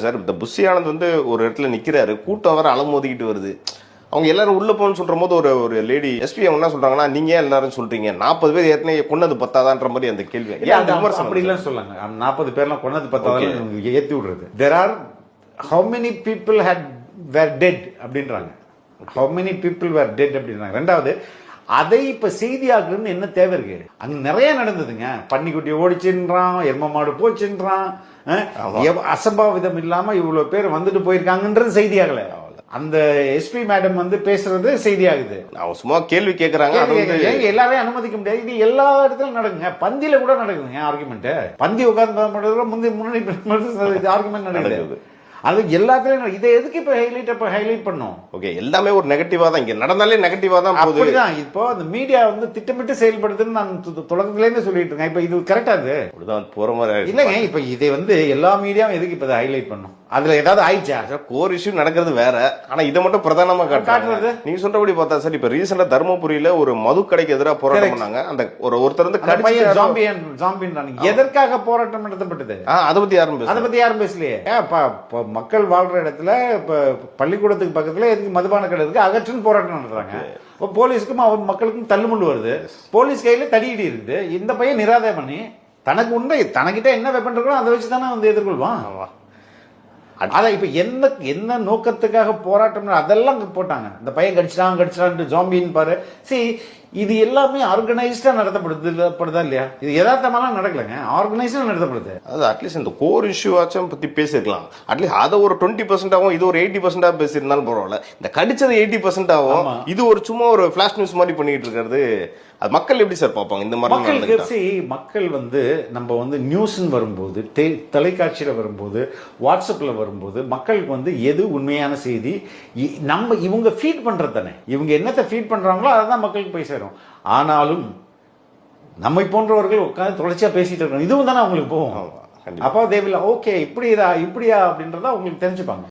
Sir இந்த Bussy Anand வந்து ஒரு இடத்துல நிக்கிறாரு, கூட்டம் வர அலமோதிக்கிட்டு வருது. அவங்க எல்லாரும் உள்ள போகணும்னு சொல்ற போது ஒரு லேடி எஸ்பி அவங்க என்ன சொல்றாங்கன்னா, நீங்க ஏன் எல்லாரும் சொல்றீங்க 40 பேர் ஏற்கனவே கொன்னது பத்தாதான்ற மாதிரி அந்த கேள்வி. அப்படி எல்லாம் சொல்லாங்க. 40 பேர்லாம் கொன்னது பத்தாதான் ஏத்தி விடுறது. There are how many people were dead அப்படின்றாங்க. How many people were dead அப்படின்றாங்க. ரெண்டாவது, அதை இப்ப செய்தியாக்குன்னு என்ன தேவை இருக்கு? அங்க நிறைய நடந்ததுங்க. பன்னிக்குட்டி ஓடிச்சுன்றான், எரும மாடு போச்சுன்றான், அசம்பாவிதம் இல்லாம இவ்வளவு பேர் வந்துட்டு போயிருக்காங்கன்றது செய்தியாகல. அந்த எஸ்பி மேடம் வந்து பேசுறது செய்தியாகுது. அவங்க சும்மா கேள்வி கேட்கறாங்க. எல்லாரையும் அனுமதிக்க முடியாது. இது எல்லா இடத்துலயும் நடக்குங்க. பந்தியில கூட நடக்குதுங்க ஆர்குமெண்ட். பந்தி உட்கார்ந்து முன்னாடி ஆர்குமெண்ட் நடக்குது. அது எல்லாத்துலயும் இதை எதுக்கு இப்ப ஹைலைட் பண்ணும்? ஓகே, எல்லாமே ஒரு நெகட்டிவா தான் இங்க நடந்தாலே நெகட்டிவா தான் போகுது. அப்படிதான் இப்போ அந்த மீடியா வந்து திட்டமிட்டு செயல்படுதுன்னு நான் தொடக்கத்துல இருந்து சொல்லிட்டு இருக்கேன். இப்ப இது கரெக்டா அது அப்படிதான் போற மாதிரி இல்லைங்க. இப்ப இதை வந்து எல்லா மீடியாவும் எதுக்கு இப்ப ஹைலைட் பண்ணும்? அதுல ஏதாவது ஆயிடுச்சா? கோர் இஷ்யூ நடக்கிறது வேற, ஆனா இதை மட்டும் பிரதானமா காட்டுறது. நீங்க சொல்றபடி பார்த்தா சார், இப்ப ரீசெண்டா தர்மபுரியில ஒரு மது கடைக்கு எதிராக போராட்டம் பண்ணாங்க. அந்த ஒருத்தர் வந்து எதற்காக போராட்டம் நடத்தப்பட்டது? அதை பத்தி யாரும் பேசலையே. மக்கள் வாழ்ற இடத்துல இப்ப பள்ளிக்கூடத்துக்கு பக்கத்துல எதுக்கு மதுபான கடை இருக்கு, அகற்றுன்னு போராட்டம் நடத்துறாங்க. போலீஸுக்கும் அவன் மக்களுக்கும் தள்ளுமுண்டு வருது. போலீஸ் கையில தடியடி இருக்குது. இந்த பையன் நிராதை பண்ணி தனக்கு உண்டை தனக்கிட்ட என்ன வெப்பன் இருக்கோ அதை வச்சுதானே வந்து எதிர்கொள்வான். அதான் இப்ப என்ன நோக்கத்துக்காக போராட்டம் அதெல்லாம் போட்டாங்க. இந்த பையன் கடிச்சிட்டான் ஜாம்பின்னு பாரு. இது எல்லாமே ஆர்கனைஸ்டா நடத்தப்படுதா இல்லையா? இது யதார்த்தமாலாம் நடக்கலங்க, ஆர்கனைஸ்டா நடத்தப்படுது. அது அட்லீஸ்ட் இந்த கோர் இஷ்யூ ஆச்சும் பத்தி பேசிருக்கலாம். அட்லீஸ்ட் அதை ஒரு 20% ஆகும், இது ஒரு 80% பேசியிருந்தாலும் பரவாயில்ல. இந்த கடிச்சது 80% ஆகும், இது ஒரு சும்மா ஒரு பிளாஷ் நியூஸ் மாதிரி பண்ணிட்டு இருக்கிறது. அது மக்கள் எப்படி சார் பார்ப்பாங்க இந்த மாதிரி? மக்கள் வந்து நம்ம வந்து நியூஸ்ன்னு வரும்போது, தொலைக்காட்சியில வரும்போது, வாட்ஸ்அப்ல வரும்போது மக்களுக்கு வந்து எது உண்மையான செய்தி இவங்க ஃபீட் பண்றது தானே. இவங்க என்னத்தை ஃபீட் பண்றாங்களோ அதான் மக்களுக்கு போய் சேரும். ஆனாலும் நம்மை போன்றவர்கள் உட்காந்து தொடர்ச்சியா பேசிட்டு இருக்கணும், இதுவும் தானே அவங்களுக்கு போகும். அப்போ தேவையில்லை ஓகே இப்படியா அப்படின்றத அவங்களுக்கு தெரிஞ்சுப்பாங்க.